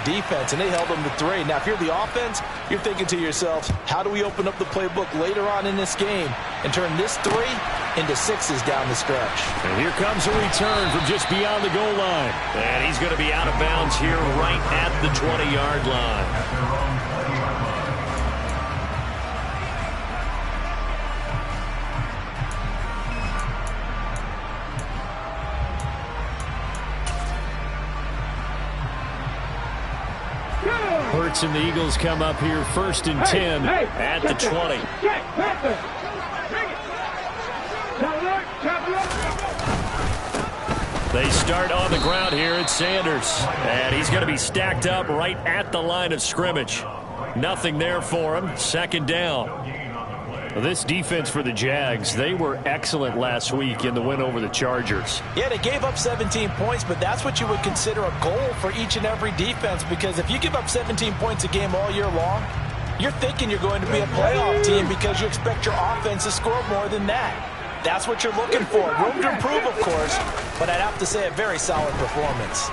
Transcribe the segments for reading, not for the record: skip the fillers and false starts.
defense, and they held them to 3. Now, if you're the offense, you're thinking to yourselves, how do we open up the playbook later on in this game and turn this 3 into 6s down the stretch? And here comes a return from just beyond the goal line. And he's going to be out of bounds here right at the 20-yard line. Hurts and the Eagles come up here 1st and 10 at the 20. They start on the ground here at Sanders. And he's going to be stacked up right at the line of scrimmage. Nothing there for him. 2nd down. Well, this defense for the Jags, they were excellent last week in the win over the Chargers. Yeah, they gave up 17 points, but that's what you would consider a goal for each and every defense, because if you give up 17 points a game all year long, you're thinking you're going to be a playoff team because you expect your offense to score more than that. That's what you're looking for. Room to improve, of course, but I'd have to say a very solid performance.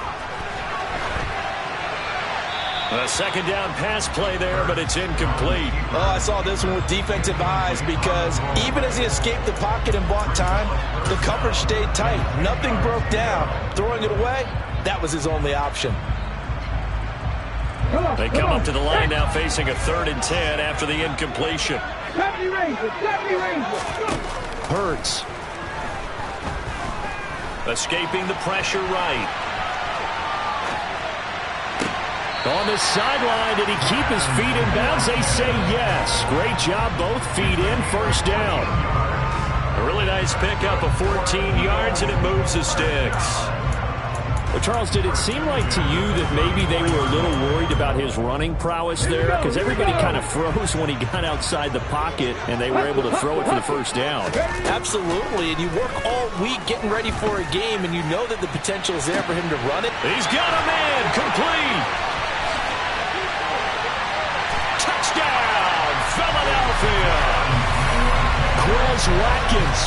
A 2nd down pass play there, but it's incomplete. Oh, I saw this one with defensive eyes, because even as he escaped the pocket and bought time, the coverage stayed tight. Nothing broke down. Throwing it away, that was his only option. They come up to the line now facing a 3rd and 10 after the incompletion. Hurts. Escaping the pressure right. On the sideline, did he keep his feet in bounds? They say yes. Great job, both feet in, 1st down. A really nice pickup of 14 yards, and it moves the sticks. Well, Charles, did it seem like to you that maybe they were a little worried about his running prowess there? Because everybody kind of froze when he got outside the pocket, and they were able to throw it for the 1st down. Absolutely, and you work all week getting ready for a game, and you know that the potential is there for him to run it. He's got a man, complete. Philadelphia. Quez Watkins,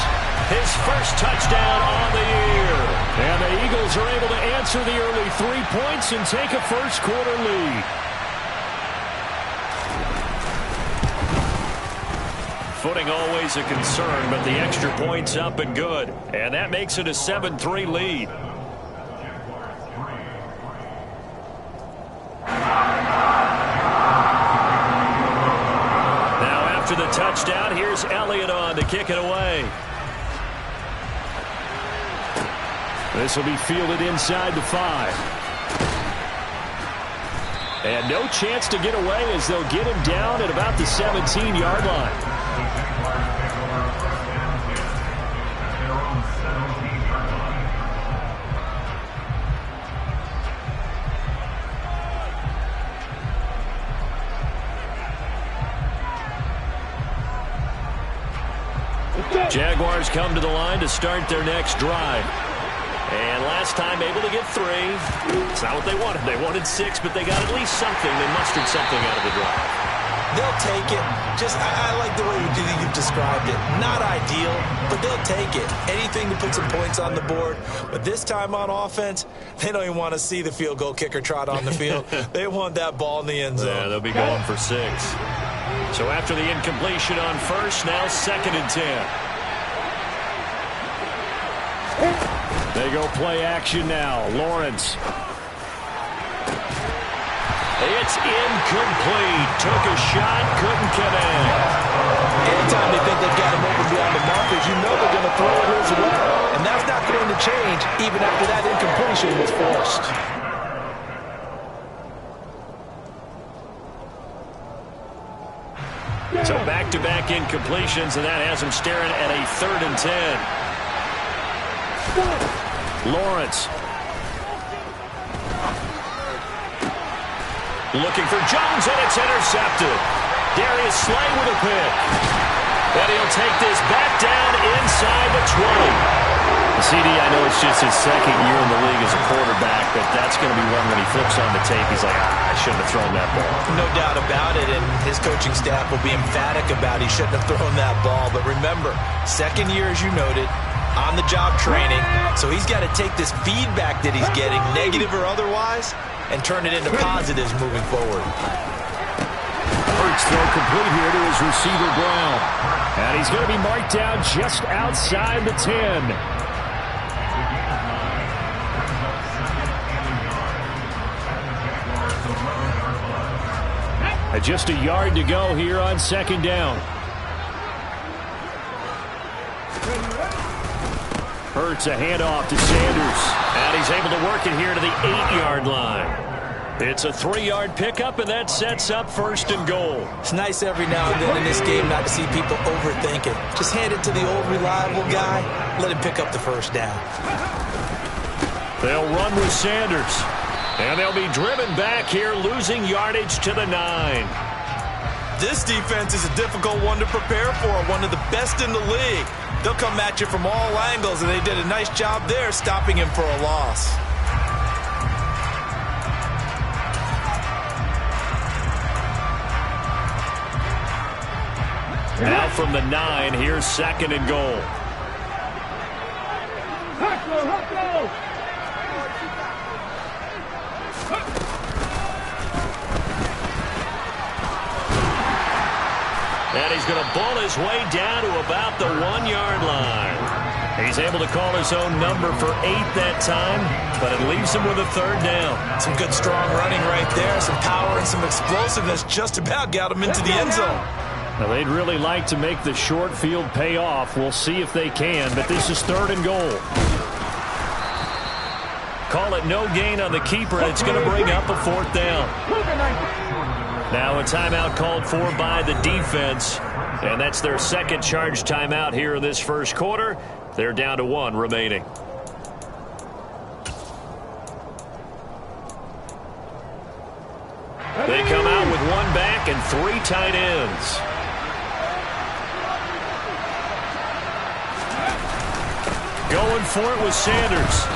his 1st touchdown on the year. And the Eagles are able to answer the early 3 points and take a 1st quarter lead. Footing always a concern, but the extra point's up and good. And that makes it a 7-3 lead. To the touchdown, here's Elliott on to kick it away. This will be fielded inside the 5. And no chance to get away as they'll get him down at about the 17-yard line. Jaguars come to the line to start their next drive. And last time able to get 3. It's not what they wanted. They wanted 6, but they got at least something. They mustered something out of the drive. They'll take it. I like the way you've described it. Not ideal, but they'll take it. Anything to put some points on the board. But this time on offense, they don't even want to see the field goal kicker trot on the field. They want that ball in the end zone. Yeah, they'll be going for 6. So after the incompletion on 1st, now 2nd and 10. They go play action now. Lawrence. It's incomplete. Took a shot, couldn't connect. Anytime they think they've got him open beyond the markers, you know they're going to throw it his way. And that's not going to change even after that incompletion was forced. So back-to-back incompletions, and that has him staring at a 3rd and 10. Lawrence. Looking for Jones, and it's intercepted. Darius Slay with a pick. And he'll take this back down inside the 20. CD, I know it's just his 2nd year in the league as a quarterback, but that's going to be one when he flips on the tape. He's like, I shouldn't have thrown that ball. No doubt about it, and his coaching staff will be emphatic about he shouldn't have thrown that ball. But remember, 2nd year, as you noted, on-the-job training, so he's got to take this feedback that he's getting, negative or otherwise, and turn it into positives moving forward. Hurts throw complete here to his receiver, Brown. And he's going to be marked down just outside the 10. Just a yard to go here on second down. Hurts a handoff to Sanders. And he's able to work it here to the 8-yard line. It's a 3-yard pickup, and that sets up first and goal. It's nice every now and then in this game not to see people overthink it. Just hand it to the old reliable guy. Let him pick up the first down. They'll run with Sanders. And they'll be driven back here, losing yardage to the 9. This defense is a difficult one to prepare for, one of the best in the league. They'll come at you from all angles, and they did a nice job there stopping him for a loss. Now from the 9, here's second and goal. And he's going to ball his way down to about the 1-yard line. He's able to call his own number for 8 that time, but it leaves him with a third down. Some good strong running right there, some power and some explosiveness just about got him into the end zone. Now, they'd really like to make the short field pay off. We'll see if they can, but this is third and goal. Call it no gain on the keeper, and it's going to bring up a fourth down. Now a timeout called for by the defense, and that's their second charge timeout here in this first quarter. They're down to 1 remaining. They come out with 1 back and 3 tight ends. Going for it with Sanders.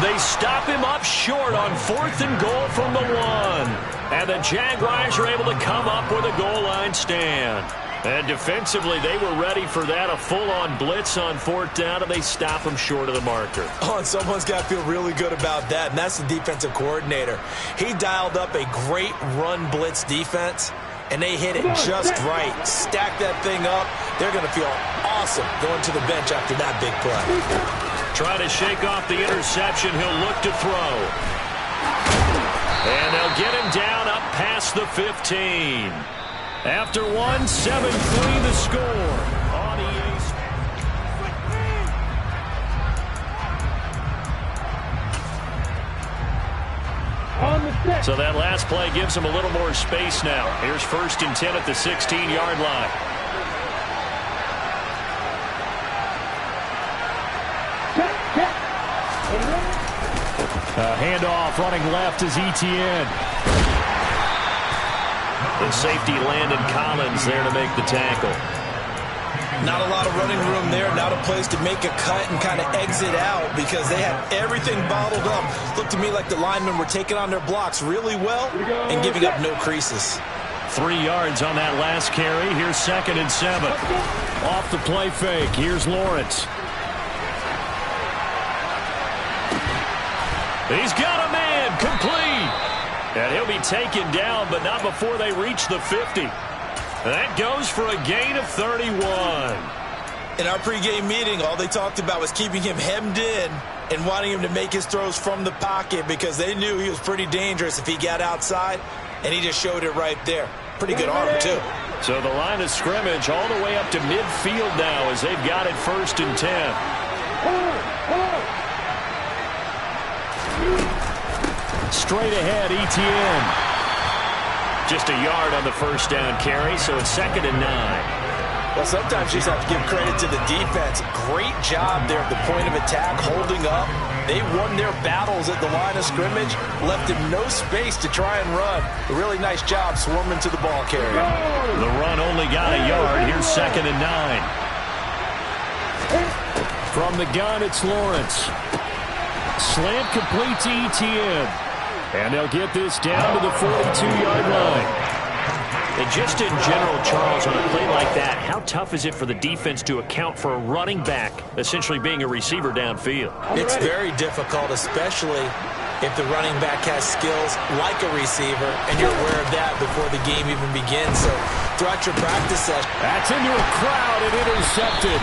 They stop him up short on 4th and goal from the 1. And the Jaguars are able to come up with a goal line stand. And defensively, they were ready for that, a full-on blitz on 4th down, and they stop him short of the marker. Oh, and someone's got to feel really good about that, and that's the defensive coordinator. He dialed up a great run blitz defense, and they hit it just right. Stack that thing up. They're going to feel awesome going to the bench after that big play. Trying to shake off the interception. He'll look to throw. And they'll get him down up past the 15. After 1, 7-3 the score on EA Sports. So that last play gives him a little more space now. Here's 1st and 10 at the 16-yard line. Handoff running left is Etienne. The safety Landon Collins there to make the tackle. Not a lot of running room there. Not a place to make a cut and kind of exit out because they had everything bottled up. Looked to me like the linemen were taking on their blocks really well and giving up no creases. 3 yards on that last carry. Here's 2nd and 7. Off the play fake. Here's Lawrence. He's got a man, complete. And he'll be taken down, but not before they reach the 50. That goes for a gain of 31. In our pregame meeting, all they talked about was keeping him hemmed in and wanting him to make his throws from the pocket because they knew he was pretty dangerous if he got outside, and he just showed it right there. Pretty good arm, too. So the line of scrimmage all the way up to midfield now as they've got it 1st and 10. Straight ahead, Etienne. Just a yard on the first down carry, so it's 2nd and 9. Well, sometimes you just have to give credit to the defense. Great job there at the point of attack, holding up. They won their battles at the line of scrimmage, left him no space to try and run. A really nice job swarming to the ball carrier. The run only got a yard. Here's 2nd and 9. From the gun, it's Lawrence. Slant complete to Etienne. And they'll get this down to the 42-yard line. And just in general, Charles, on a play like that, how tough is it for the defense to account for a running back essentially being a receiver downfield? It's very difficult, especially if the running back has skills like a receiver, and you're aware of that before the game even begins. So throughout your practice session. That's into a crowd and intercepted.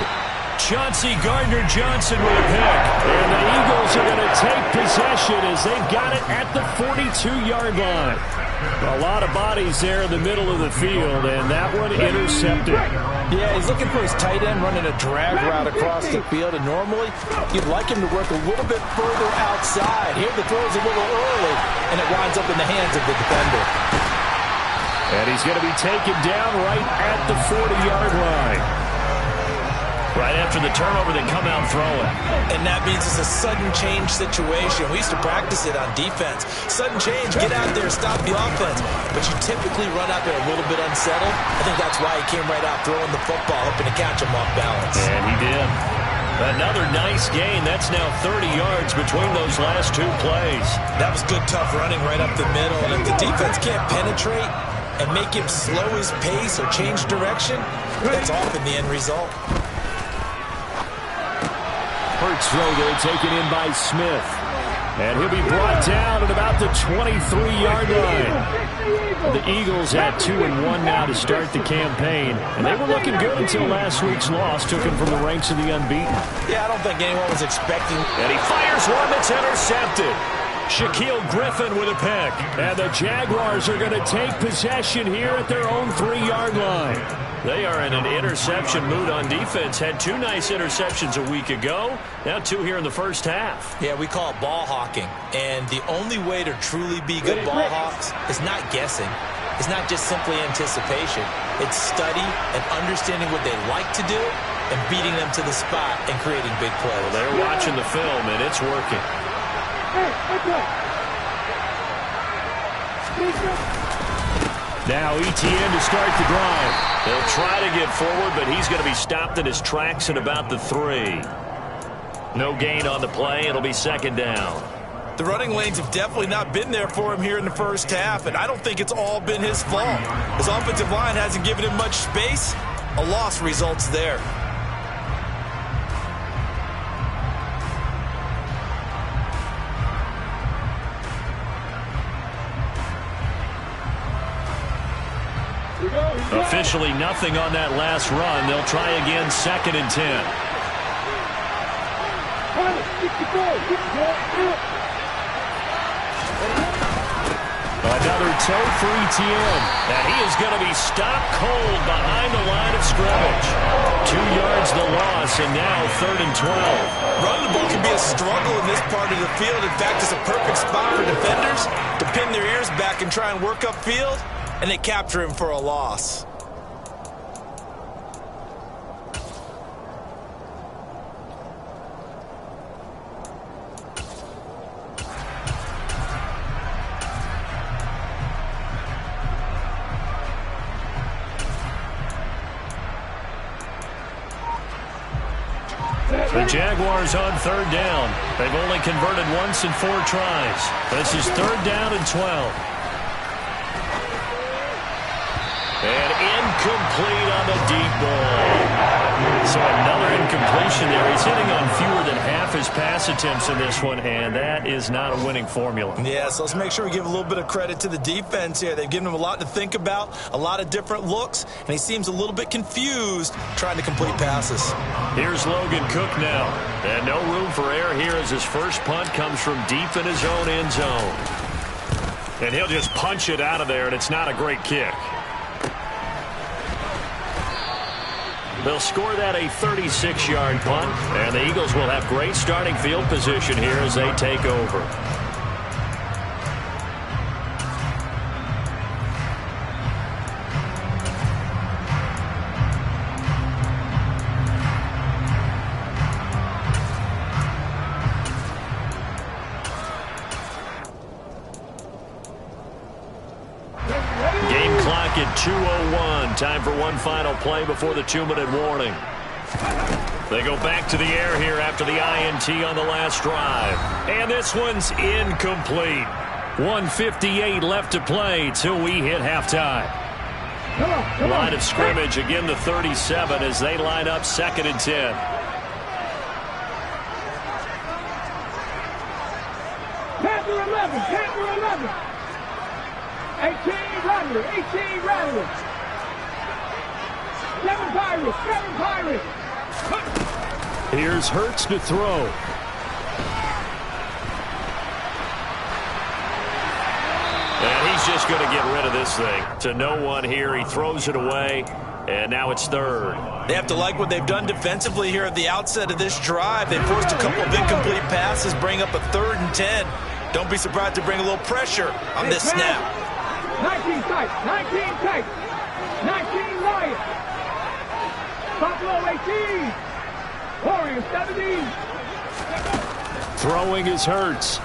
Chauncey Gardner-Johnson with a pick. And the Eagles are going to take possession as they've got it at the 42-yard line. A lot of bodies there in the middle of the field, and that one intercepted. Yeah, he's looking for his tight end running a drag route across the field, and normally you'd like him to work a little bit further outside. Here the throw is a little early, and it winds up in the hands of the defender. And he's going to be taken down right at the 40-yard line. Right after the turnover, they come out throwing. And that means it's a sudden change situation. We used to practice it on defense. Sudden change, get out there, stop the offense. But you typically run out there a little bit unsettled. I think that's why he came right out throwing the football, hoping to catch him off balance. And he did. Another nice gain. That's now 30 yards between those last two plays. That was good, tough running right up the middle. And if the defense can't penetrate and make him slow his pace or change direction, that's often the end result. Hurts throw there, taken in by Smith. And he'll be brought down at about the 23-yard line. The Eagles at 2-1 now to start the campaign. And they were looking good until last week's loss took them from the ranks of the unbeaten. Yeah, I don't think anyone was expecting. And he fires one that's intercepted. Shaquill Griffin with a pick. And the Jaguars are going to take possession here at their own 3-yard line. They are in an interception mood on defense. Had two nice interceptions a week ago. Now two here in the first half. Yeah, we call it ball hawking. And the only way to truly be good ball hawks is not guessing. It's not just simply anticipation. It's study and understanding what they like to do and beating them to the spot and creating big plays. Well, they're watching the film, and it's working. Now Etienne to start the drive. They'll try to get forward, but he's going to be stopped in his tracks at about the 3. No gain on the play. It'll be second down. The running lanes have definitely not been there for him here in the first half, and I don't think it's all been his fault. His offensive line hasn't given him much space. A loss results there. Officially nothing on that last run. They'll try again, second and 10. Another toe for Etienne. And he is going to be stopped cold behind the line of scrimmage. 2 yards the loss, and now third and 12. Running the ball can be a struggle in this part of the field. In fact, it's a perfect spot for defenders to pin their ears back and try and work upfield, and they capture him for a loss. The Jaguars on third down. They've only converted once in 4 tries. This is third down and 12. And incomplete on the deep ball. So another incompletion there. He's hitting on fewer than half his pass attempts in this one, and that is not a winning formula. Yeah, so let's make sure we give a little bit of credit to the defense here. They've given him a lot to think about, a lot of different looks, and he seems a little bit confused trying to complete passes. Here's Logan Cook now. And no room for error here as his first punt comes from deep in his own end zone. And he'll just punch it out of there, and it's not a great kick. They'll score that a 36-yard punt, and the Eagles will have great starting field position here as they take over. At 2:01, time for one final play before the 2-minute warning. They go back to the air here after the INT on the last drive. And this one's incomplete. 1:58 left to play till we hit halftime. Line of scrimmage, again the 37 as they line up second and 10. Pass Rattler, 18 Rattler. 7 Pirates, 7 Pirates. Here's Hurts to throw. And he's just going to get rid of this thing. To no one here. He throws it away. And now it's third. They have to like what they've done defensively here at the outset of this drive. They forced a couple of incomplete passes, bring up a 3rd and 10. Don't be surprised to bring a little pressure on this snap. 19 tight, 19 tight, 19 Lions. Buffalo 18, Warriors 17. Throwing is Hurts.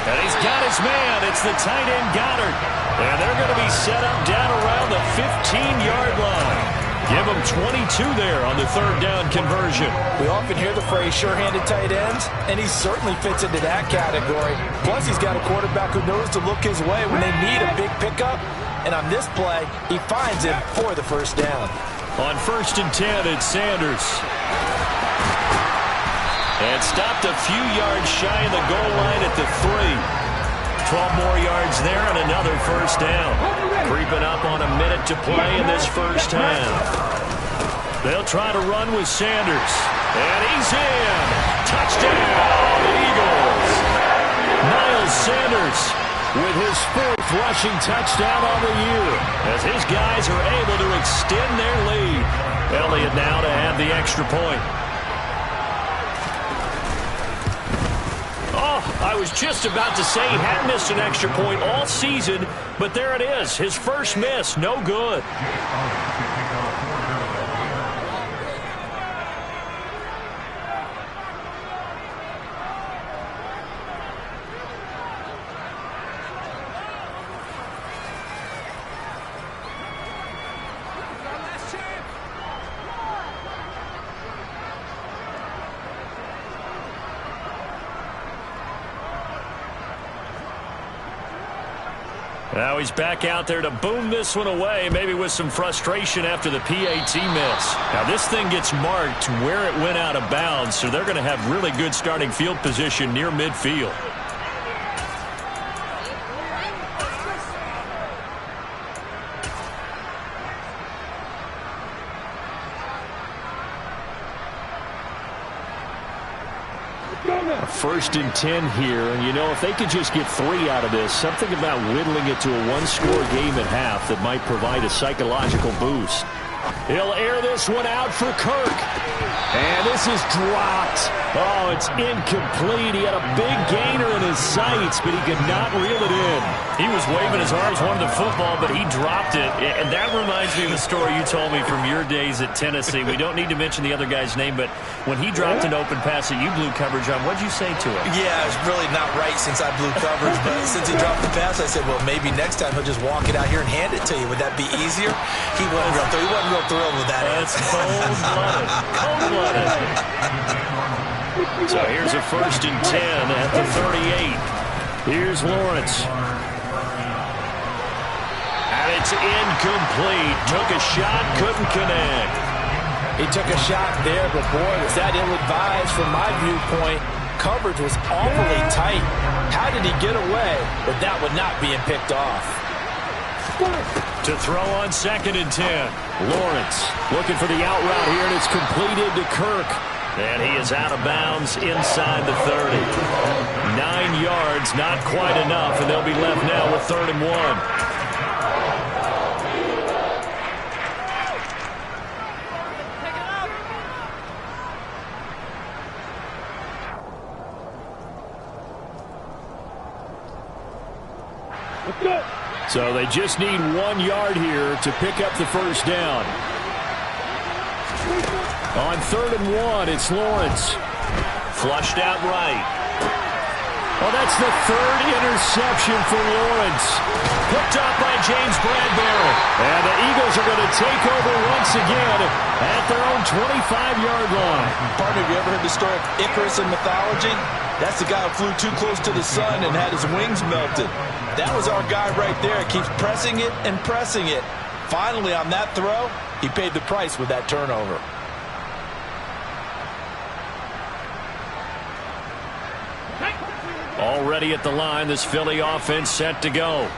And he's got his man. It's the tight end Goddard. And they're going to be set up down around the 15-yard line. Give them 22 there on the 3rd down conversion. We often hear the phrase sure-handed tight ends, and he certainly fits into that category. Plus, he's got a quarterback who knows to look his way when they need a big pickup. And on this play, he finds him for the 1st down. On 1st and 10, it's Sanders. And stopped a few yards shy of the goal line at the 3. 12 more yards there and another 1st down. Creeping up on a minute to play in this 1st half. They'll try to run with Sanders. And he's in. Touchdown, Eagles. Miles Sanders with his 4th rushing touchdown on the year, as his guys are able to extend their lead. Elliott now to have the extra point. I was just about to say he hadn't missed an extra point all season, but there it is. His first miss, no good. Now he's back out there to boom this one away, maybe with some frustration after the PAT miss. Now this thing gets marked where it went out of bounds, so they're going to have really good starting field position near midfield. First and 10 here, and you know, if they could just get 3 out of this, something about whittling it to a 1-score game at half that might provide a psychological boost. He'll air this one out for Kirk. And this is dropped. Oh, it's incomplete. He had a big gainer in his sights, but he could not reel it in. He was waving his arms, wanted the football, but he dropped it. And that reminds me of the story you told me from your days at Tennessee. We don't need to mention the other guy's name, but when he dropped an open pass that you blew coverage on, what'd you say to him? Yeah, it's really not right since I blew coverage, but since he dropped the pass, I said, well, maybe next time he'll just walk it out here and hand it to you. Would that be easier? He wasn't real thrilled with that. That's cold-blooded. Cold-blooded. So here's a 1st and 10 at the 38. Here's Lawrence. And it's incomplete. Took a shot, couldn't connect. He took a shot there, but boy, was that ill-advised from my viewpoint. Coverage was awfully tight. How did he get away with that one not being picked off? To throw on 2nd and 10. Lawrence looking for the out route here, and it's completed to Kirk. And he is out of bounds inside the 30. 9 yards, not quite enough, and they'll be left now with 3rd and 1. So they just need 1 yard here to pick up the 1st down. On 3rd and 1, it's Lawrence. Flushed out right. Well, that's the 3rd interception for Lawrence. Picked up by James Bradbury. And the Eagles are going to take over once again at their own 25-yard line. Partner, have you ever heard the story of Icarus in mythology? That's the guy who flew too close to the sun and had his wings melted. That was our guy right there. Keeps pressing it and pressing it. Finally, on that throw, he paid the price with that turnover. Already at the line, this Philly offense set to go.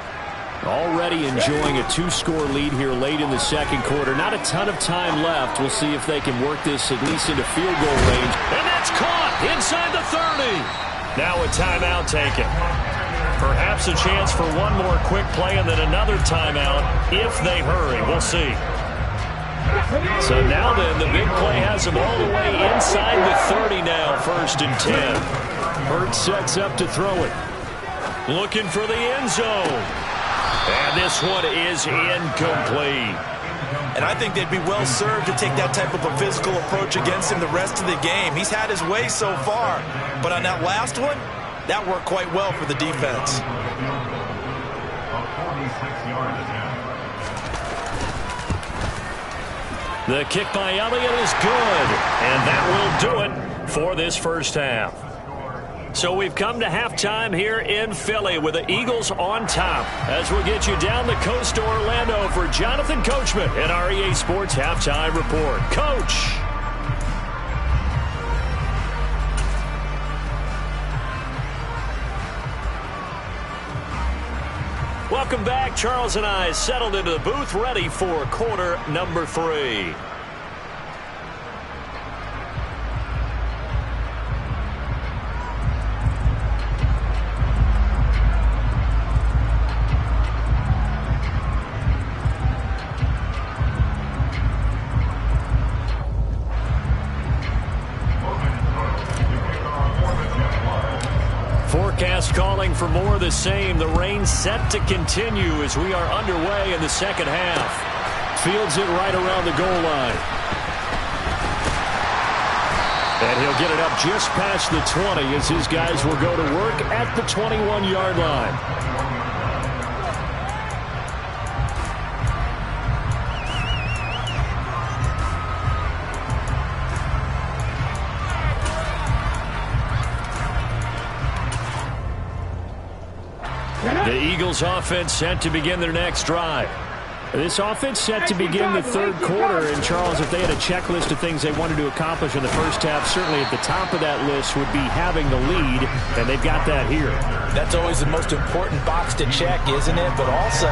Already enjoying a 2-score lead here late in the second quarter. Not a ton of time left. We'll see if they can work this at least into field goal range. And that's caught inside the 30. Now a timeout taken. Perhaps a chance for one more quick play and then another timeout if they hurry. We'll see. So now then, the big play has them all the way inside the 30 now, 1st and 10. Hurts sets up to throw it. Looking for the end zone. And this one is incomplete. And I think they'd be well served to take that type of a physical approach against him the rest of the game. He's had his way so far. But on that last one, that worked quite well for the defense. The kick by Elliott is good. And that will do it for this first half. So we've come to halftime here in Philly with the Eagles on top. As we'll get you down the coast to Orlando for Jonathan Coachman in our EA Sports Halftime Report. Coach. Welcome back. Charles and I settled into the booth ready for quarter number 3. Forecast calling for more of the same. The rain set to continue as we are underway in the second half. Fields it right around the goal line. And he'll get it up just past the 20 as his guys will go to work at the 21-yard line. The Eagles offense set to begin their next drive. This offense set to begin the third quarter. And, Charles, if they had a checklist of things they wanted to accomplish in the first half, certainly at the top of that list would be having the lead, and they've got that here. That's always the most important box to check, isn't it? But also,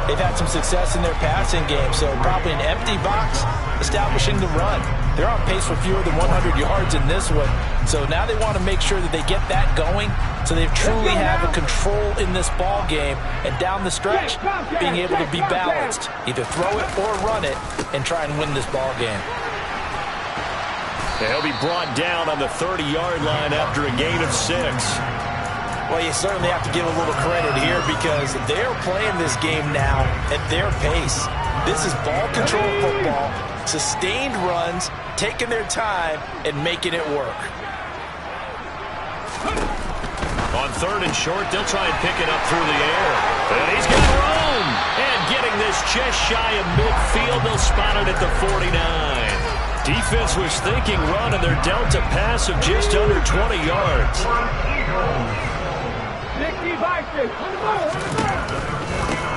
they've had some success in their passing game, so probably an empty box establishing the run. They're on pace for fewer than 100 yards in this one, so now they want to make sure that they get that going so they truly have a control in this ball game, and down the stretch, being able to be balanced. Either throw it or run it and try and win this ball game. He'll be brought down on the 30-yard line after a gain of 6. Well, you certainly have to give a little credit here because they're playing this game now at their pace. This is ball control football, sustained runs, taking their time, and making it work. On 3rd and short, they'll try and pick it up through the air. And he's got room. And getting this just shy of midfield, they'll spot it at the 49. Defense was thinking run, and they're dealt a pass of just under 20 yards.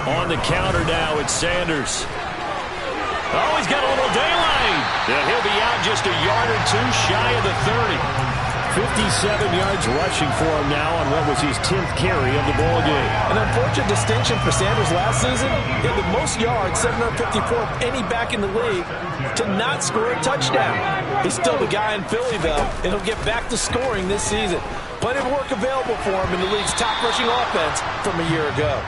On the counter now, it's Sanders. Oh, he's got a little daylight. And he'll be out just a yard or two shy of the 30. 57 yards rushing for him now on what was his 10th carry of the ball game. An unfortunate distinction for Sanders last season. He had the most yards, 754 of any back in the league, to not score a touchdown. He's still the guy in Philly, though, and he'll get back to scoring this season. Plenty of work available for him in the league's top rushing offense from a year ago.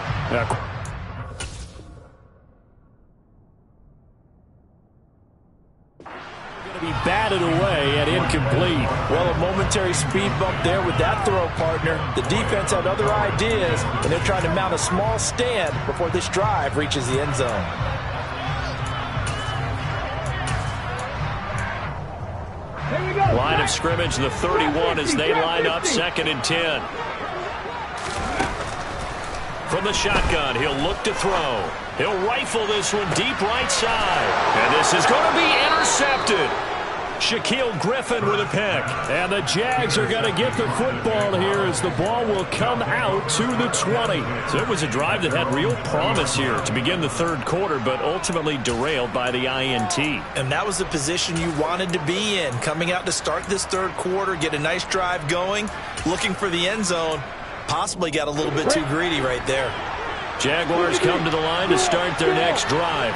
Be batted away and incomplete. Well, a momentary speed bump there with that throw, partner. The defense had other ideas, and they're trying to mount a small stand before this drive reaches the end zone. Line of scrimmage, the 31 as they line up 2nd and 10. From the shotgun, he'll look to throw. He'll rifle this one deep right side. And this is going to be intercepted. Shaquille Griffin with a pick. And the Jags are going to get the football here as the ball will come out to the 20. So it was a drive that had real promise here to begin the third quarter, but ultimately derailed by the INT. And that was the position you wanted to be in. Coming out to start this third quarter, get a nice drive going, looking for the end zone. possibly got a little bit too greedy right there. Jaguars come to the line to start their next drive.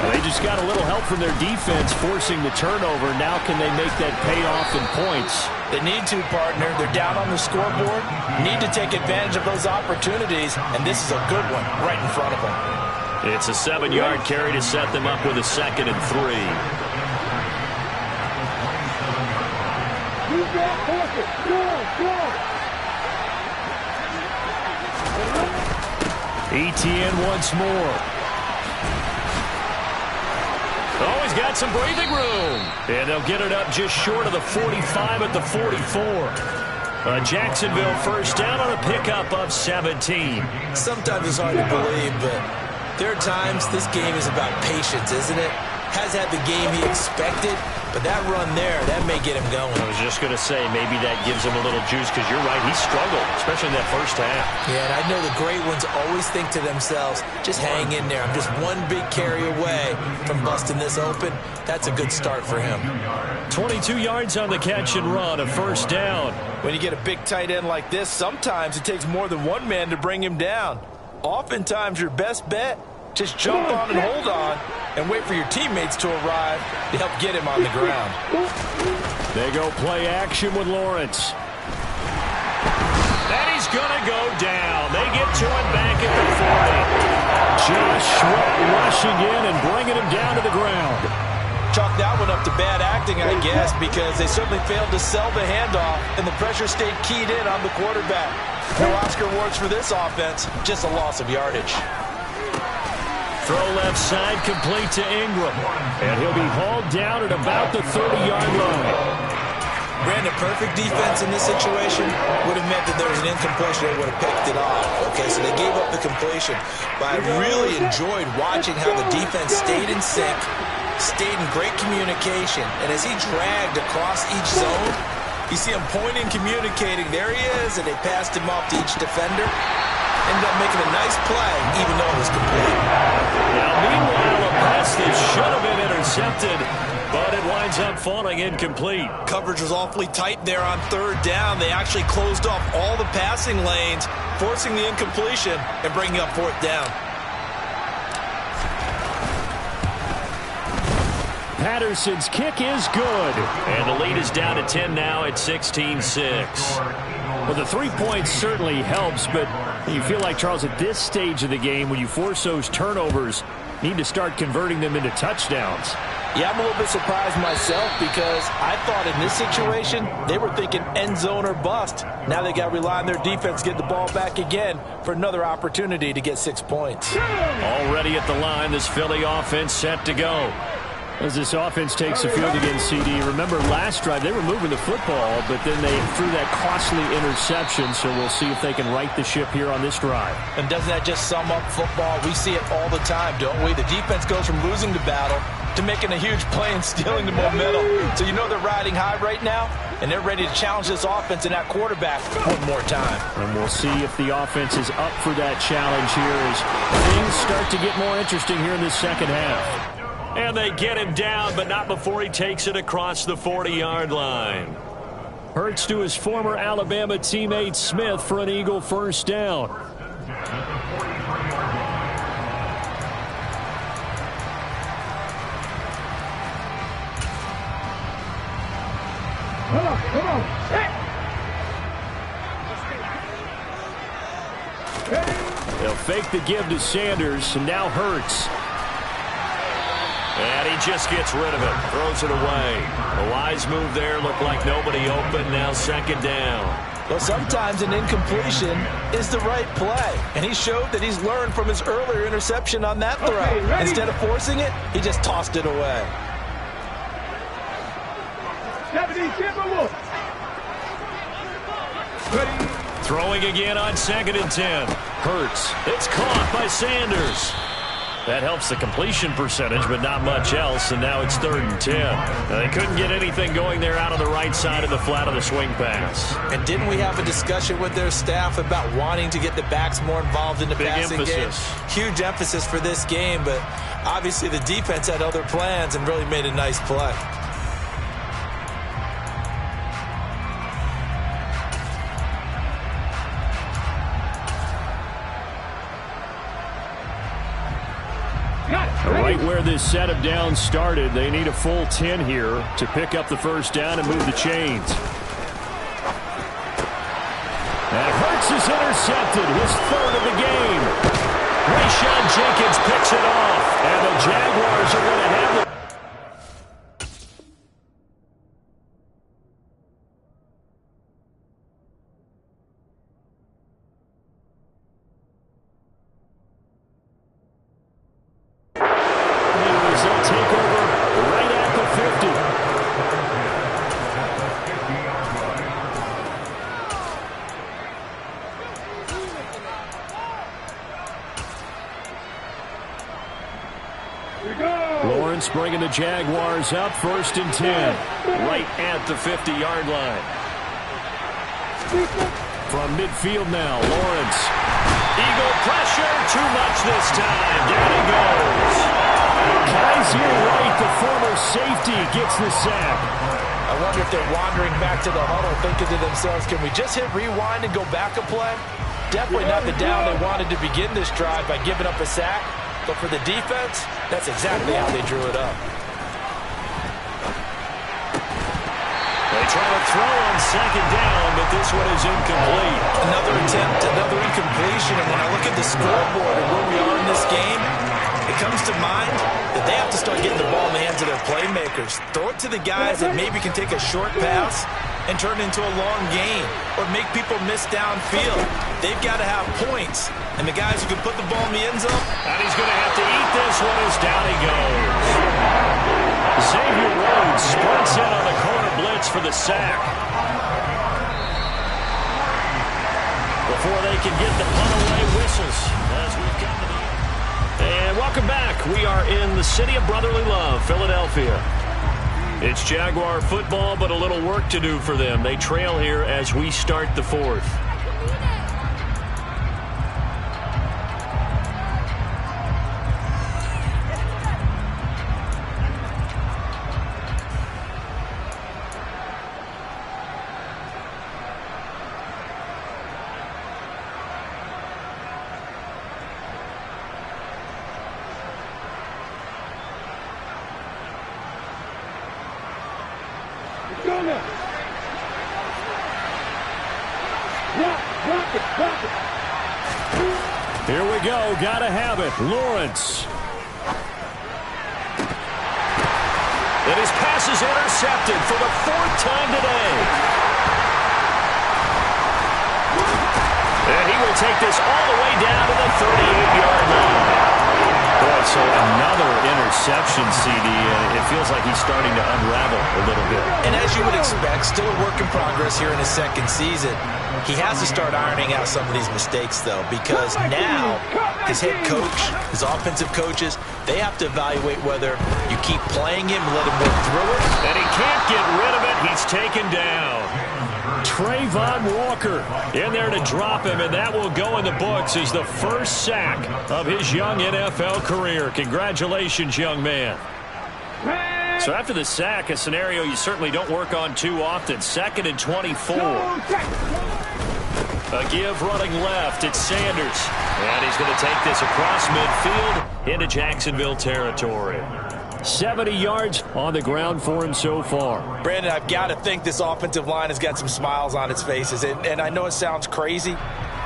Well, they just got a little help from their defense forcing the turnover. Now can they make that pay off in points? They need to, partner. They're down on the scoreboard. Need to take advantage of those opportunities, and this is a good one right in front of them. It's a 7-yard carry to set them up with a 2nd and 3. Etienne once more. Oh, he's got some breathing room. And they'll get it up just short of the 45 at the 44. Jacksonville first down on a pickup of 17. Sometimes it's hard to believe, but there are times this game is about patience, isn't it? Has had the game he expected, but that run there, that may get him going. I was just going to say, maybe that gives him a little juice, because you're right, he struggled, especially in that first half. Yeah, and I know the great ones always think to themselves, just hang in there. I'm just one big carry away from busting this open. That's a good start for him. 22 yards on the catch and run, a first down. When you get a big tight end like this, sometimes it takes more than one man to bring him down. Oftentimes, your best bet, just jump on and hold on and wait for your teammates to arrive to help get him on the ground. They go play action with Lawrence. And he's going to go down. They get to him back at the 40. Josh Sweat rushing in and bringing him down to the ground. Chalk that one up to bad acting, I guess, because they certainly failed to sell the handoff, and the pressure stayed keyed in on the quarterback. No Oscar awards for this offense, just a loss of yardage. Throw left side, complete to Ingram. And he'll be hauled down at about the 30-yard line. Brandon, perfect defense in this situation would have meant that there was an incompletion. They would have picked it off. Okay, so they gave up the completion. But I really enjoyed watching how the defense stayed in sync, stayed in great communication. And as he dragged across each zone, you see him pointing, communicating. There he is, and they passed him off to each defender. Ended up making a nice play, even though it was complete. Now, meanwhile, a pass that should have been intercepted, but it winds up falling incomplete. Coverage was awfully tight there on 3rd down. They actually closed off all the passing lanes, forcing the incompletion and bringing up 4th down. Patterson's kick is good. And the lead is down to 10 now at 16-6. Well, the 3 points certainly helps, but you feel like, Charles, at this stage of the game, when you force those turnovers, need to start converting them into touchdowns. Yeah, I'm a little bit surprised myself because I thought in this situation, they were thinking end zone or bust. Now they got to rely on their defense, get the ball back again for another opportunity to get 6 points. Already at the line, this Philly offense set to go. As this offense takes the field against CD, remember last drive they were moving the football, but then they threw that costly interception, so we'll see if they can right the ship here on this drive. And doesn't that just sum up football? We see it all the time, don't we? The defense goes from losing the battle to making a huge play and stealing the momentum. So you know they're riding high right now, and they're ready to challenge this offense and that quarterback one more time. And we'll see if the offense is up for that challenge here as things start to get more interesting here in this second half. And they get him down, but not before he takes it across the 40-yard line. Hurts to his former Alabama teammate Smith for an Eagle first down. Come on. Hey. They'll fake the give to Sanders, and now Hurts. And he just gets rid of it, throws it away. A wise move there, looked like nobody open, now 2nd down. Well, sometimes an incompletion is the right play. And he showed that he's learned from his earlier interception on that throw. Okay, instead of forcing it, he just tossed it away. 70 Timberwolves. Ready. Throwing again on 2nd and 10. Hurts. It's caught by Sanders. That helps the completion percentage, but not much else, and now it's 3rd and 10. Now, they couldn't get anything going there out on the right side of the flat of the swing pass. And didn't we have a discussion with their staff about wanting to get the backs more involved in the passing game? Huge emphasis for this game, but obviously the defense had other plans and really made a nice play. Right where this set of downs started, they need a full 10 here to pick up the first down and move the chains. And Hurts is intercepted, his third of the game. Rayshawn Jenkins picks it off, and the Jaguars are going to have it. They'll take over right at the 50. Lawrence bringing the Jaguars up, 1st and 10, right at the 50-yard line. From midfield now, Lawrence. Eagle pressure, too much this time. Down he goes. Kaiser Wright, the former safety, gets the sack. I wonder if they're wandering back to the huddle thinking to themselves, can we just hit rewind and go back a play? Definitely not the down they wanted to begin this drive by giving up a sack. But for the defense, that's exactly how they drew it up. They try to throw on 2nd down, but this one is incomplete. Another attempt, another incompletion. And when I look at the scoreboard and where we are in this game, it comes to mind that they have to start getting the ball in the hands of their playmakers. Throw it to the guys that maybe can take a short pass and turn it into a long gain or make people miss downfield. They've got to have points. And the guys who can put the ball in the end zone. And he's going to have to eat this one as down he goes. Xavier Rhodes sprints in on the corner blitz for the sack. Before they can get the punt away, whistles. As we've come to the end. And welcome back. We are in the city of brotherly love, Philadelphia. It's Jaguar football, but a little work to do for them. They trail here as we start the 4th. Here we go. Gotta have it. Lawrence. And his pass is intercepted for the 4th time today. And he will take this all the way down to the 38-yard line. Boy, so another interception, CD. It feels like he's starting to unravel a little bit. And as you would expect, still a work in progress here in his 2nd season. He has to start ironing out some of these mistakes, though, because now his head coach, his offensive coaches, they have to evaluate whether you keep playing him and let him work through it. And he can't get rid of it. He's taken down. Trayvon Walker in there to drop him, and that will go in the books as the first sack of his young NFL career. Congratulations, young man. So after the sack, a scenario you certainly don't work on too often. 2nd and 24. A give running left. It's Sanders. And he's going to take this across midfield into Jacksonville territory. 70 yards on the ground for him so far. Brandon, I've got to think this offensive line has got some smiles on its faces. And I know it sounds crazy,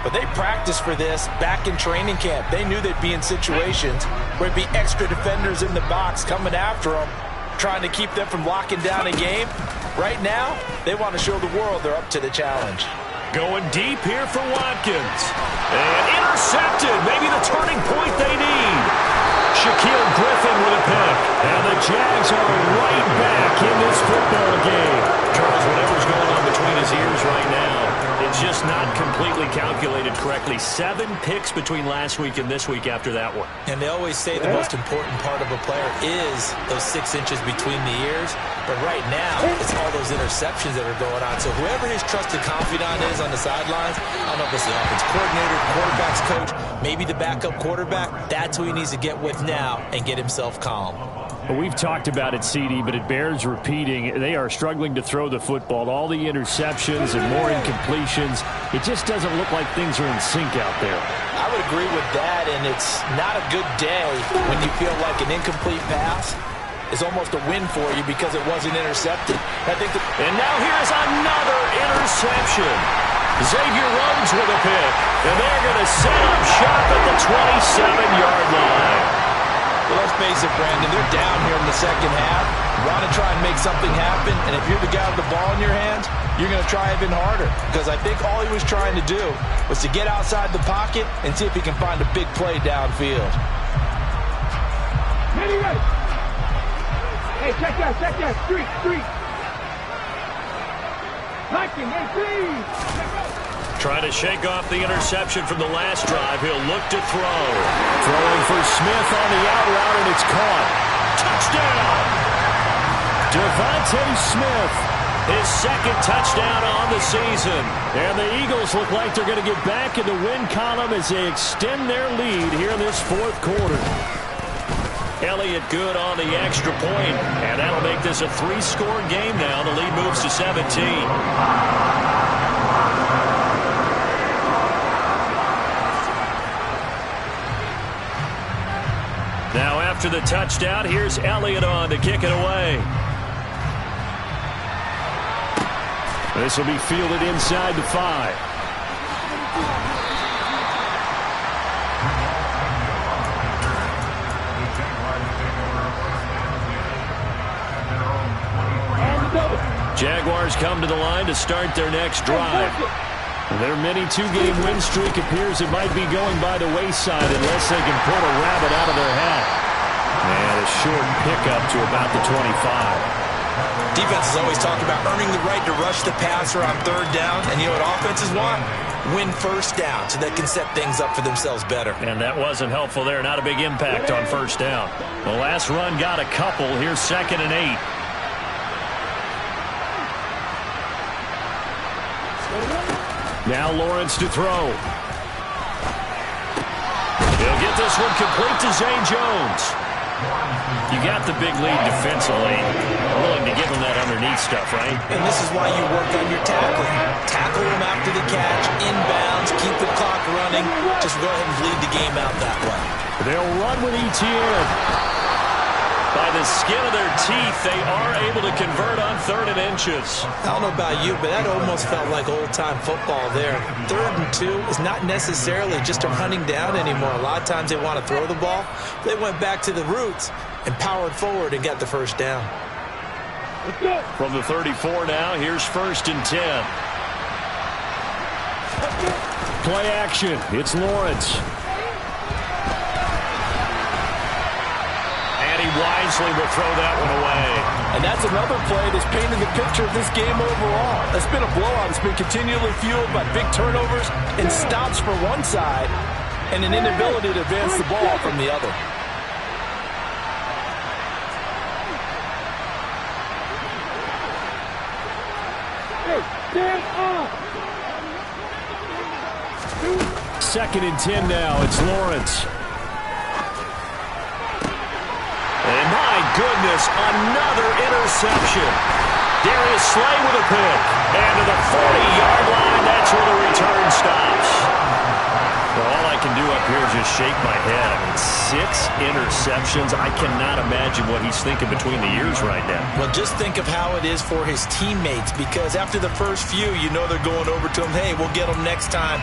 but they practiced for this back in training camp. They knew they'd be in situations where it'd be extra defenders in the box coming after them, trying to keep them from locking down a game. Right now, they want to show the world they're up to the challenge. Going deep here for Watkins. And intercepted. Maybe the turning point they need. Shaquille Griffin with a pick. And the Jags are right back in this football game. Charles, whatever's going on between his ears right now, it's just not completely calculated correctly. 7 picks between last week and this week after that one. And they always say the most important part of a player is those 6 inches between the ears. But right now, it's all those interceptions that are going on. So whoever his trusted confidant is on the sidelines, I don't know if it's the offense coordinator, quarterback's coach, maybe the backup quarterback, that's who he needs to get with now and get himself calm. Well, we've talked about it, CD, but it bears repeating. They are struggling to throw the football. All the interceptions and more incompletions. It just doesn't look like things are in sync out there. I would agree with that, and it's not a good day when you feel like an incomplete pass is almost a win for you because it wasn't intercepted. And now here's another interception. Xavier Rhodes with a pick, and they're going to set up shop at the 27-yard line. Well, let's face it, Brandon, they're down here in the second half. You want to try and make something happen, and if you're the guy with the ball in your hands, you're going to try even harder because I think all he was trying to do was to get outside the pocket and see if he can find a big play downfield. Anyway. Hey, check that. Street. Liking, hey, please. Trying to shake off the interception from the last drive. He'll look to throw. Throwing for Smith on the out route, and it's caught. Touchdown! Devontae Smith, his second touchdown on the season. And the Eagles look like they're going to get back in the win column as they extend their lead here in this fourth quarter. Elliott good on the extra point, and that'll make this a 3-score game now. The lead moves to 17. Now after the touchdown, here's Elliott on to kick it away. This will be fielded inside the 5. Jaguars come to the line to start their next drive. Their mini 2-game win streak appears it might be going by the wayside unless they can pull a rabbit out of their hat. And a short pickup to about the 25. Defenses always talk about earning the right to rush the passer on third down, and you know what offenses want? Win first down so they can set things up for themselves better. And that wasn't helpful there. Not a big impact on first down. The last run got a couple. Here's 2nd and 8. Now Lawrence to throw. He'll get this one complete to Zay Jones. You got the big lead defensively. Willing to give him that underneath stuff, right? And this is why you work on your tackling. Tackle him after the catch, inbounds, keep the clock running. Just go ahead and bleed the game out that way. They'll run with ETN. By the skin of their teeth, they are able to convert on 3rd and inches. I don't know about you, but that almost felt like old-time football there. 3rd and 2 is not necessarily just a hunting down anymore. A lot of times they want to throw the ball. They went back to the roots and powered forward and got the first down. From the 34 now, here's 1st and 10. Play action. It's Lawrence. Wisely will throw that one away. And that's another play that's painted the picture of this game overall. It's been a blowout. It's been continually fueled by big turnovers and stops for one side and an inability to advance the ball from the other. Second and 10 now. It's Lawrence. And my goodness, another interception. Darius Slay with a pick. And to the 40-yard line, that's where the return stops. Well, all I can do up here is just shake my head. I mean, 6 interceptions. I cannot imagine what he's thinking between the ears right now. Well, just think of how it is for his teammates, because after the first few, you know they're going over to him, hey, we'll get them next time.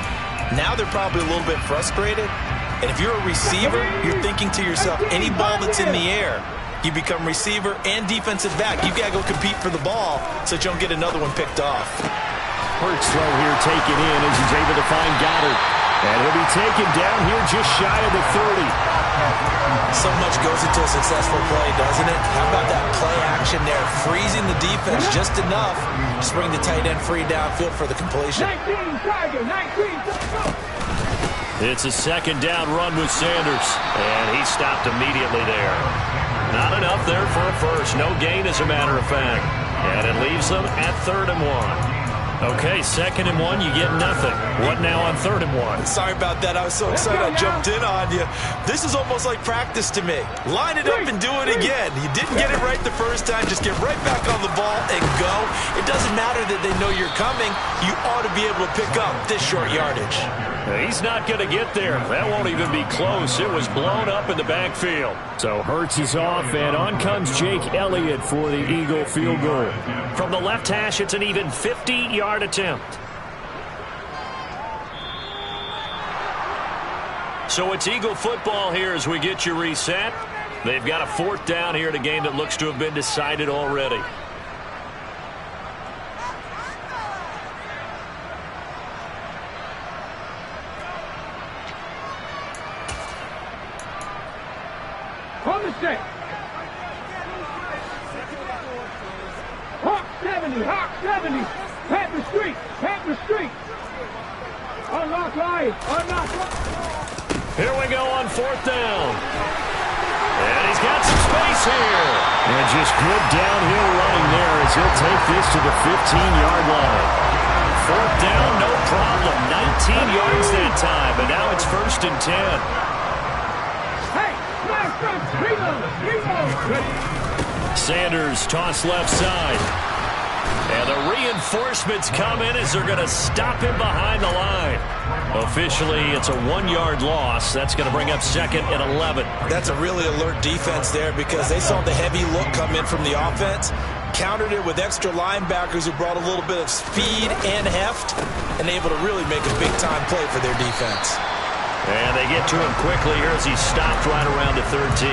Now they're probably a little bit frustrated. And if you're a receiver, you're thinking to yourself, any ball that's in the air, you become receiver and defensive back. You've got to go compete for the ball so that you don't get another one picked off. Hurts throw here taken in as he's able to find Goddard. And he'll be taken down here just shy of the 30. So much goes into a successful play, doesn't it? How about that play action there? Freezing the defense just enough to bring the tight end free downfield for the completion. 19, Tiger, 19, it's a 2nd down run with Sanders. And he stopped immediately there. Not enough there for a first. No gain, as a matter of fact. And it leaves them at 3rd and 1. Okay, 2nd and 1, you get nothing. What now on 3rd and 1? Sorry about that. I was so excited I jumped in on you. This is almost like practice to me. Line it up and do it again. You didn't get it right the first time. Just get right back on the ball and go. It doesn't matter that they know you're coming. You ought to be able to pick up this short yardage. He's not going to get there. That won't even be close. It was blown up in the backfield. So Hurts is off, and on comes Jake Elliott for the Eagle field goal. From the left hash, it's an even 50-yard attempt. So it's Eagle football here as we get you reset. They've got a 4th down here in a game that looks to have been decided already. On the set. Hawk 70, Hawk 70. Panther Street, Panther Street. Unlock line, unlock line. Here we go on 4th down. And he's got some space here. And just good downhill running there as he'll take this to the 15-yard line. 4th down, no problem. 19 yards that time, and now it's 1st and 10. Hey, smash them, reload. Sanders toss left side. And the reinforcements come in as they're going to stop him behind the line. Officially, it's a 1-yard loss. That's going to bring up 2nd and 11. That's a really alert defense there because they saw the heavy look come in from the offense, countered it with extra linebackers who brought a little bit of speed and heft, and able to really make a big-time play for their defense. And they get to him quickly here as he's stopped right around the 13.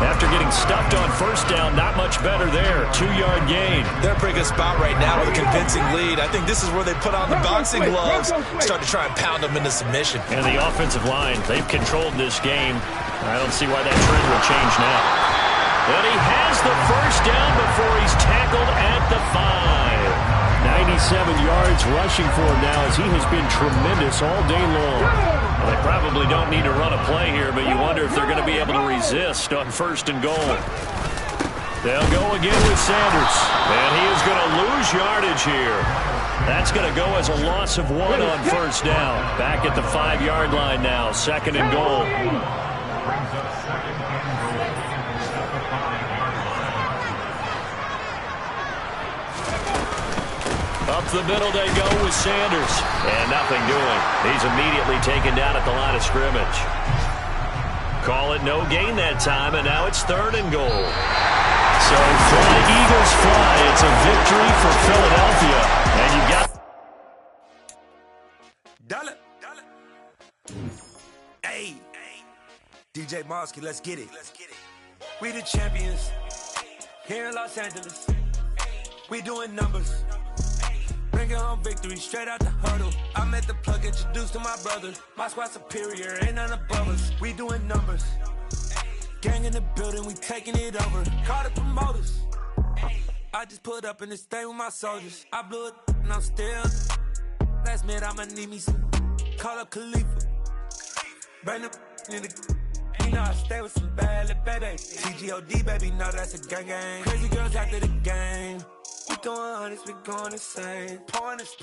After getting stuffed on 1st down, not much better there. 2-yard gain. They're in a pretty good spot right now with a convincing lead. I think this is where they put on the boxing gloves, start to try and pound them into submission. And the offensive line, they've controlled this game. I don't see why that trend will change now. And he has the 1st down before he's tackled at the 5. 97 yards rushing for him now as he has been tremendous all day long. Well, they probably don't need to run a play here, but you wonder if they're going to be able to resist on 1st and goal. They'll go again with Sanders, and he is going to lose yardage here. That's going to go as a loss of 1 on 1st down. Back at the 5-yard line now, 2nd and goal. Up the middle they go with Sanders. And nothing doing. He's immediately taken down at the line of scrimmage. Call it no gain that time, and now it's 3rd and goal. So fly, Eagles fly. It's a victory for Philadelphia. And you got... Dollar. Hey. DJ Mosky, let's get it. We the champions. Here in Los Angeles. We doing numbers. Bringing home victory straight out the huddle. I'm at the plug, introduced to my brother. My squad superior, ain't none above us. We doing numbers. Gang in the building, we taking it over. Call the promoters. I just put up in this thing with my soldiers. I blew it and I'm still. Last minute, I'ma need me some. Call up Khalifa. Bring them in the. You know I stay with some bad little baby. TGOD, baby, know that's a gang gang. Crazy girls after the game. We going honest, we going insane. Pouring this.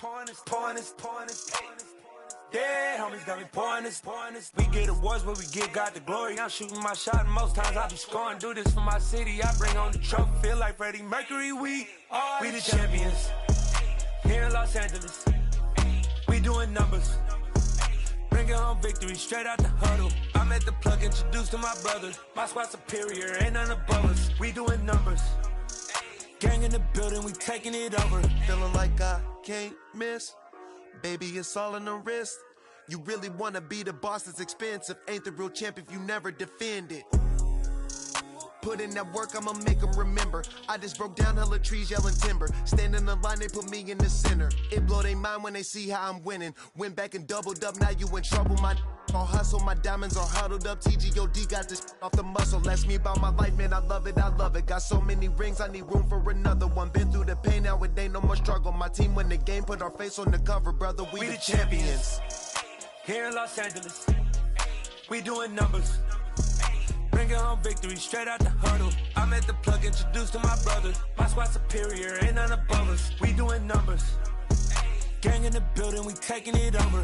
Yeah, homies got me pouring this. We get awards, but we give God the glory. I'm shooting my shot, and most times I be scoring. Do this for my city, I bring on the trophy. Feel like Freddie Mercury, we the champions. Here in Los Angeles, we doing numbers. Bringing home victory straight out the huddle. I'm at the plug, introduced to my brother. My squad superior, ain't none above us. We doing numbers. Gang in the building, we taking it over. Feeling like I can't miss. Baby, it's all in the wrist. You really wanna be the boss, that's expensive. Ain't the real champ if you never defend it. Put in that work, I'ma make them remember. I just broke down hella trees, yelling timber. Stand in the line, they put me in the center. It blow their mind when they see how I'm winning. Went back and doubled up, now you in trouble. My all hustle, my diamonds are huddled up. TGOD got this off the muscle. Ask me about my life, man, I love it. Got so many rings, I need room for another one. Been through the pain, now it ain't no more struggle. My team win the game, put our face on the cover, brother. We the champions. Here in Los Angeles, we doing numbers. Bringing home victory straight out the huddle. I'm at the plug, introduced to my brother. My squad superior, ain't none above us. We doing numbers. Gang in the building, we taking it over.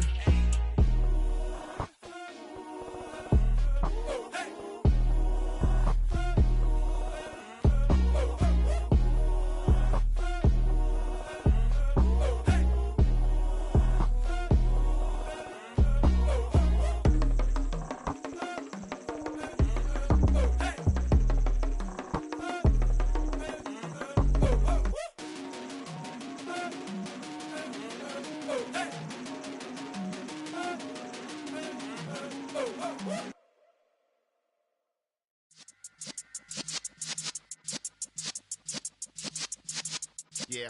Yeah.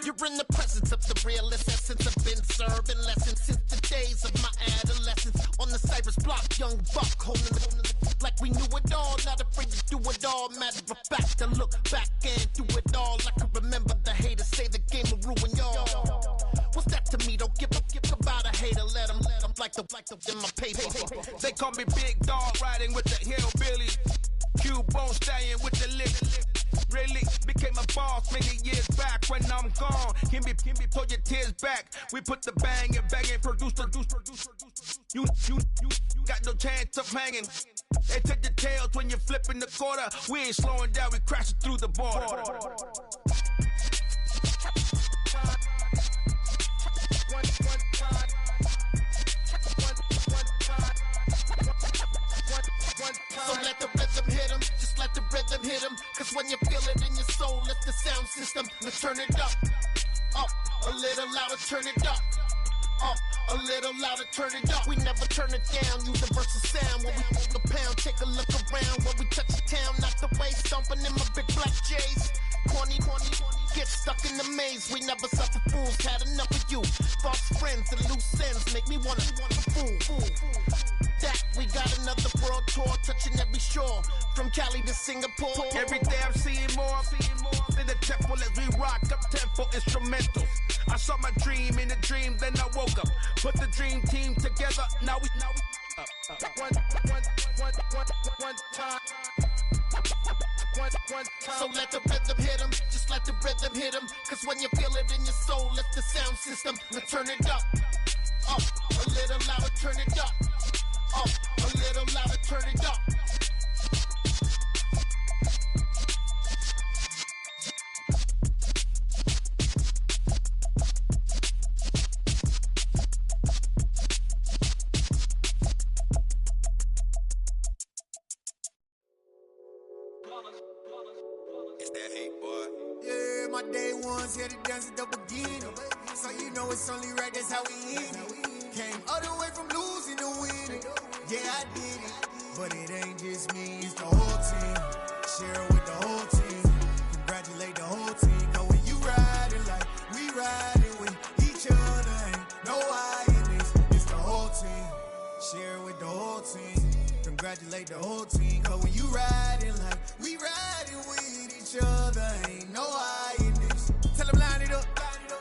You're in the presence of the realest essence. I've been serving lessons since the days of my adolescence. On the Cypress block, young buck holding it like we knew it all. Not afraid to do it all. Matter of fact, to look back and do it all. I can remember the haters say the game will ruin y'all. What's that to me? Don't give about a hater. Let them like the in my paper. They call me Big Dog, riding with the hillbilly. Q-Bone stallion with the lick. Really became a boss many years back. When I'm gone, can be pull your tears back. We put the bang and produce. You got no chance of hanging. They take the tails when you're flipping the quarter. We ain't slowing down, we crashing through the border. So let the rhythm hit him, just let the rhythm hit him. Cause when you feel it in your soul, lift the sound system. Let's turn it up, a little louder, turn it up, a little louder, turn it up. We never turn it down, universal sound. When we move the pound, take a look around. When we touch the town, knock the way, stomping in my big black J's. Corny, get stuck in the maze. We never suffer fools, had enough of you. False friends and loose ends make me wanna fool. That we got another world tour, touching every shore, from Cali to Singapore. Every day I'm seeing more in the temple as we rock up tempo instrumentals. I saw my dream in a dream, then I woke up. Put the dream team together, now we one time. So let the rhythm hit him, just let the rhythm hit him. Cause when you feel it in your soul, lift the sound system. Now turn it up, a little louder, turn it up, a little louder, turn it up. It's that hate, boy. Yeah, my day ones here to dance at the beginning. So you know it's only right, that's how we end it. Came all the way from losing to winning. Yeah, I did it. But it ain't just me, it's the whole team. Share it with the whole team. Congratulate the whole team. Cause when you riding like we riding with each other, ain't no I in this. It's the whole team. Share it with the whole team. Congratulate the whole team. Cause when you riding like we riding with each other, ain't no I in this. Tell them line it up.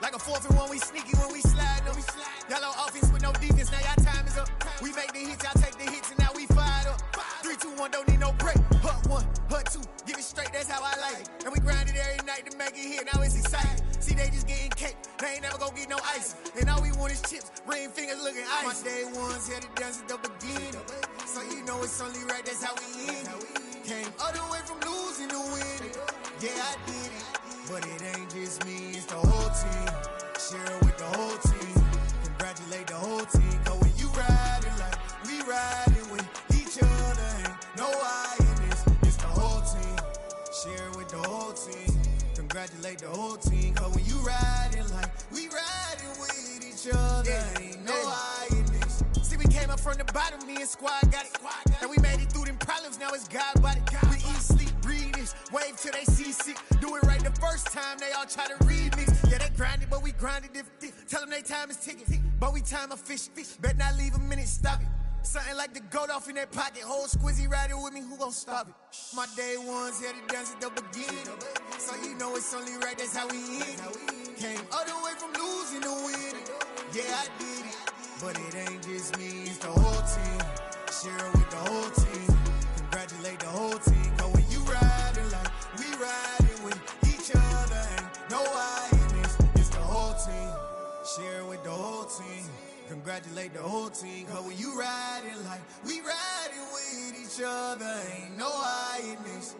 Like a 4th and 1, we sneaky when we slide them. Y'all on offense with no defense, now y'all time is up. We make the hits, y'all take the hits, and now we fired up. 3, 2, 1, don't need no break. Hut 1, hut 2, give it straight, that's how I like it. And we grind it every night to make it hit, now it's exciting. See, they just getting cake, they ain't never gonna get no ice. And all we want is chips, ring fingers looking ice. My day ones here to dance at the beginning. So you know it's only right, that's how we end it. Came all the way from losing to winning. Yeah, I did it. But it ain't just me, it's the whole team. Share it with the whole team. Congratulate the whole team. Cause when you riding like we riding with each other, ain't no I in this. It's the whole team. Share it with the whole team. Congratulate the whole team. Cause when you riding like we riding with each other, ain't no I in this. See, we came up from the bottom, me and squad got it. And we made it through them problems, now it's God body. We eat, sleep, breathe this, wave till they seasick. Do it right the first time, they all try to remix. Yeah, they grinded, but we grinded different. Tell them they time is ticking, but we time a fish. Bet not leave a minute, stop it. Something like the goat off in their pocket. Whole squizzy riding with me, who gon' stop it? My day ones here to dance at the beginning. So you know it's only right, that's how we end it. Came all the way from losing to winning. Yeah, I did it. But it ain't just me, it's the whole team. Share it with the whole team. Congratulate the whole team. Cause when you riding like we riding with each other, ain't no I in this. It's the whole team. Share it with the whole team. Congratulate the whole team. Cause when you riding like we riding with each other, ain't no I in this.